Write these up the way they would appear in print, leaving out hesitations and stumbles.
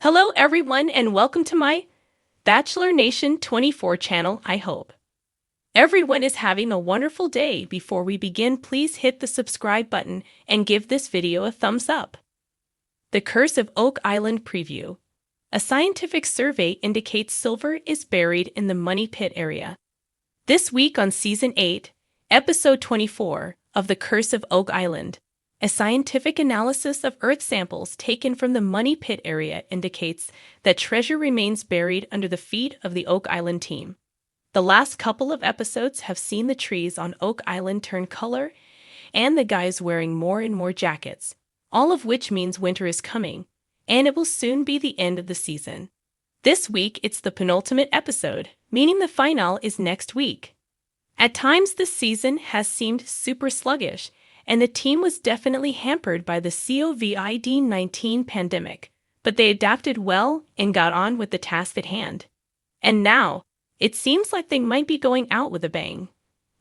Hello everyone and welcome to my Bachelor Nation 24 channel. I hope everyone is having a wonderful day. Before we begin, please hit the subscribe button and give this video a thumbs up. The Curse of Oak Island preview. A scientific survey indicates silver is buried in the Money Pit area. This week on Season 8, Episode 24 of The Curse of Oak Island, a scientific analysis of Earth samples taken from the Money Pit area indicates that treasure remains buried under the feet of the Oak Island team. The last couple of episodes have seen the trees on Oak Island turn color and the guys wearing more and more jackets, all of which means winter is coming, and it will soon be the end of the season. This week, it's the penultimate episode, meaning the finale is next week. At times, this season has seemed super sluggish, and the team was definitely hampered by the COVID-19 pandemic, but they adapted well and got on with the task at hand. And now, it seems like they might be going out with a bang.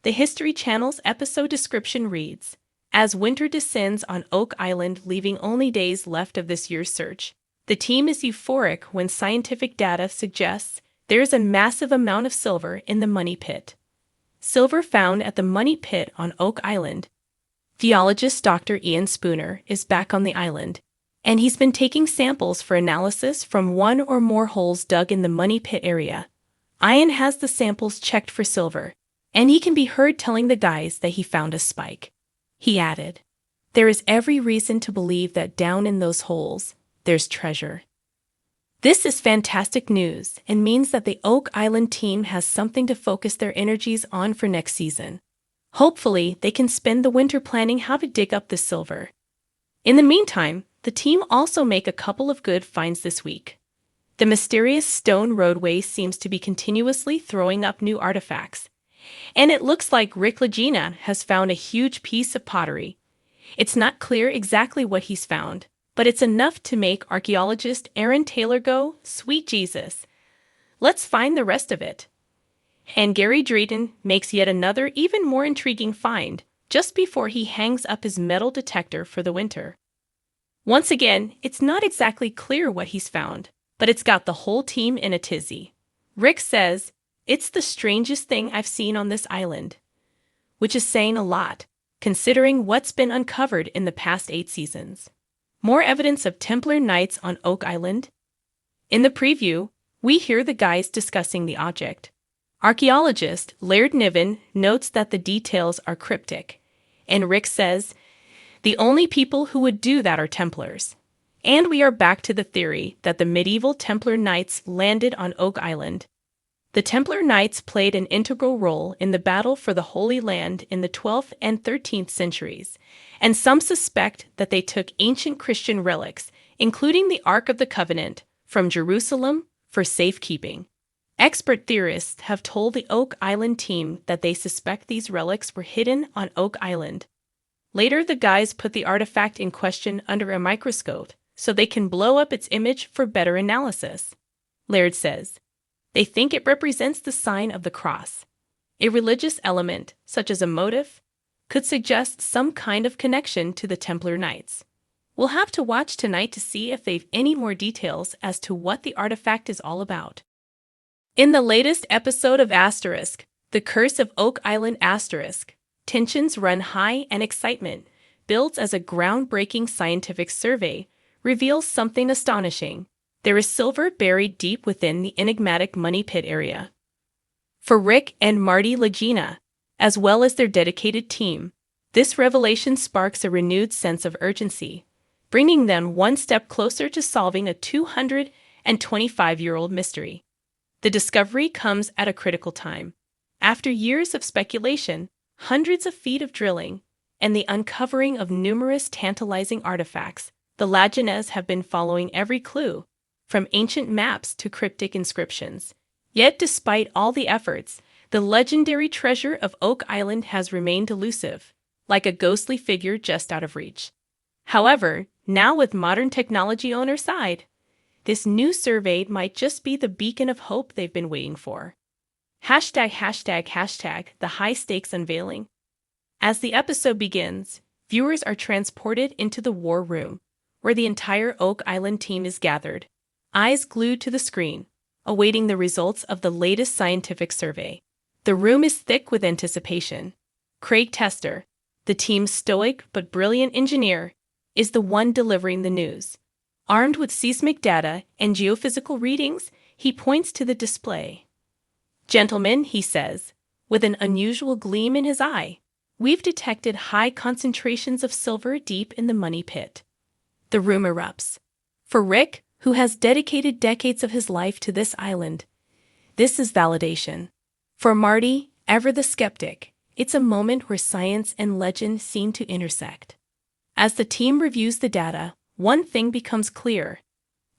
The History Channel's episode description reads, "As winter descends on Oak Island, leaving only days left of this year's search, the team is euphoric when scientific data suggests there is a massive amount of silver in the Money Pit." Silver found at the Money Pit on Oak Island. Geologist Dr. Ian Spooner is back on the island, and he's been taking samples for analysis from one or more holes dug in the Money Pit area. Ian has the samples checked for silver, and he can be heard telling the guys that he found a spike. He added, "There is every reason to believe that down in those holes, there's treasure." This is fantastic news and means that the Oak Island team has something to focus their energies on for next season. Hopefully, they can spend the winter planning how to dig up the silver. In the meantime, the team also make a couple of good finds this week. The mysterious stone roadway seems to be continuously throwing up new artifacts, and it looks like Rick Lagina has found a huge piece of pottery. It's not clear exactly what he's found, but it's enough to make archaeologist Aaron Taylor go, "Sweet Jesus, let's find the rest of it." And Gary Drayton makes yet another even more intriguing find just before he hangs up his metal detector for the winter. Once again, it's not exactly clear what he's found, but it's got the whole team in a tizzy. Rick says, "It's the strangest thing I've seen on this island," which is saying a lot, considering what's been uncovered in the past 8 seasons. More evidence of Templar Knights on Oak Island. In the preview, we hear the guys discussing the object. Archaeologist Laird Niven notes that the details are cryptic, and Rick says, "The only people who would do that are Templars." And we are back to the theory that the medieval Templar Knights landed on Oak Island. The Templar Knights played an integral role in the battle for the Holy Land in the 12th and 13th centuries, and some suspect that they took ancient Christian relics, including the Ark of the Covenant, from Jerusalem for safekeeping. Expert theorists have told the Oak Island team that they suspect these relics were hidden on Oak Island. Later, the guys put the artifact in question under a microscope so they can blow up its image for better analysis. Laird says, they think it represents the sign of the cross. A religious element, such as a motif, could suggest some kind of connection to the Templar Knights. We'll have to watch tonight to see if they've any more details as to what the artifact is all about. In the latest episode of Asterisk, The Curse of Oak Island Asterisk, tensions run high and excitement builds as a groundbreaking scientific survey reveals something astonishing. There is silver buried deep within the enigmatic Money Pit area. For Rick and Marty Lagina, as well as their dedicated team, this revelation sparks a renewed sense of urgency, bringing them one step closer to solving a 225-year-old mystery. The discovery comes at a critical time. After years of speculation, hundreds of feet of drilling, and the uncovering of numerous tantalizing artifacts, the Laginez have been following every clue, from ancient maps to cryptic inscriptions. Yet despite all the efforts, the legendary treasure of Oak Island has remained elusive, like a ghostly figure just out of reach. However, now with modern technology on our side, this new survey might just be the beacon of hope they've been waiting for. ####, the high-stakes unveiling. As the episode begins, viewers are transported into the war room, where the entire Oak Island team is gathered. eyes glued to the screen, awaiting the results of the latest scientific survey. The room is thick with anticipation. Craig Tester, the team's stoic but brilliant engineer, is the one delivering the news. Armed with seismic data and geophysical readings, he points to the display. "Gentlemen," he says, with an unusual gleam in his eye, "we've detected high concentrations of silver deep in the money pit." The room erupts. For Rick, who has dedicated decades of his life to this island, this is validation. For Marty, ever the skeptic, it's a moment where science and legend seem to intersect. As the team reviews the data, one thing becomes clear.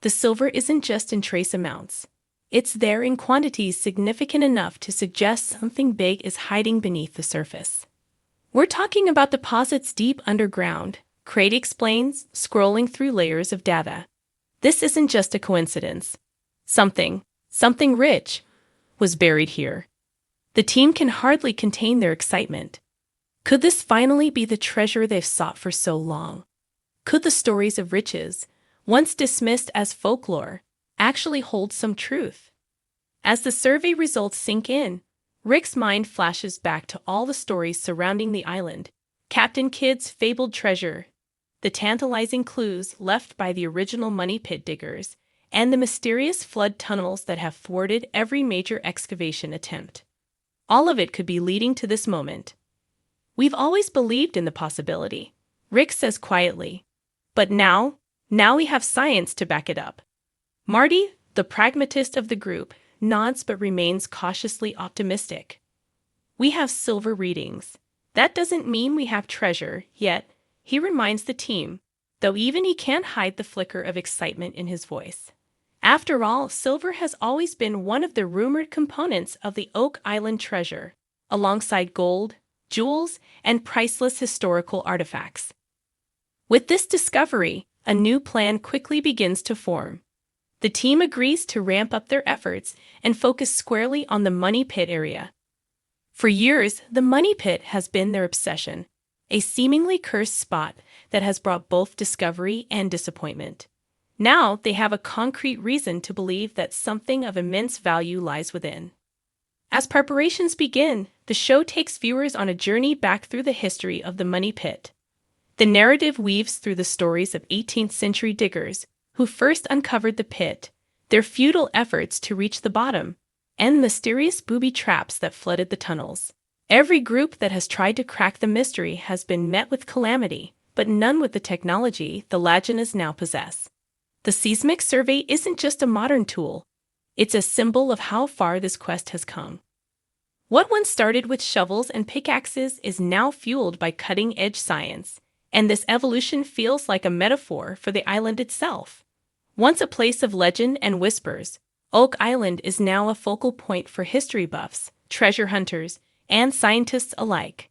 The silver isn't just in trace amounts. It's there in quantities significant enough to suggest something big is hiding beneath the surface. "We're talking about deposits deep underground," Craig explains, scrolling through layers of data. "This isn't just a coincidence. Something rich, was buried here." The team can hardly contain their excitement. Could this finally be the treasure they've sought for so long? Could the stories of riches, once dismissed as folklore, actually hold some truth? As the survey results sink in, Rick's mind flashes back to all the stories surrounding the island: Captain Kidd's fabled treasure, the tantalizing clues left by the original money pit diggers, and the mysterious flood tunnels that have thwarted every major excavation attempt. All of it could be leading to this moment. "We've always believed in the possibility," Rick says quietly. "But now we have science to back it up." Marty, the pragmatist of the group, nods but remains cautiously optimistic. "We have silver readings. That doesn't mean we have treasure yet," he reminds the team, though even he can't hide the flicker of excitement in his voice. After all, silver has always been one of the rumored components of the Oak Island treasure, alongside gold, jewels, and priceless historical artifacts. With this discovery, a new plan quickly begins to form. The team agrees to ramp up their efforts and focus squarely on the money pit area. For years, the money pit has been their obsession, a seemingly cursed spot that has brought both discovery and disappointment. Now they have a concrete reason to believe that something of immense value lies within. As preparations begin, the show takes viewers on a journey back through the history of the money pit. The narrative weaves through the stories of 18th-century diggers who first uncovered the pit, their futile efforts to reach the bottom, and the mysterious booby traps that flooded the tunnels. Every group that has tried to crack the mystery has been met with calamity, but none with the technology the Laginas now possess. The seismic survey isn't just a modern tool. It's a symbol of how far this quest has come. What once started with shovels and pickaxes is now fueled by cutting-edge science, and this evolution feels like a metaphor for the island itself. Once a place of legend and whispers, Oak Island is now a focal point for history buffs, treasure hunters, and scientists alike.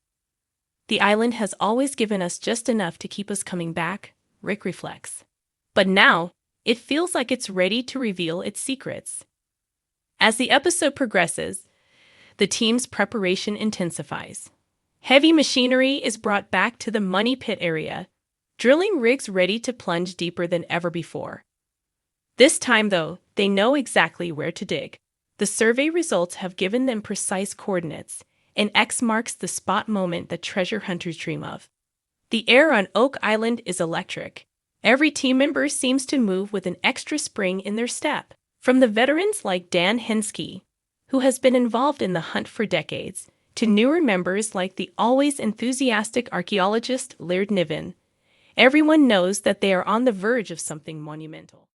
"The island has always given us just enough to keep us coming back," Rick reflects. But now, it feels like it's ready to reveal its secrets. As the episode progresses, the team's preparation intensifies. Heavy machinery is brought back to the money pit area, drilling rigs ready to plunge deeper than ever before. This time, though, they know exactly where to dig. The survey results have given them precise coordinates, and X marks the spot moment that treasure hunters dream of. The air on Oak Island is electric. Every team member seems to move with an extra spring in their step. From the veterans like Dan Henske, who has been involved in the hunt for decades, to newer members like the always enthusiastic archaeologist Laird Niven, everyone knows that they are on the verge of something monumental.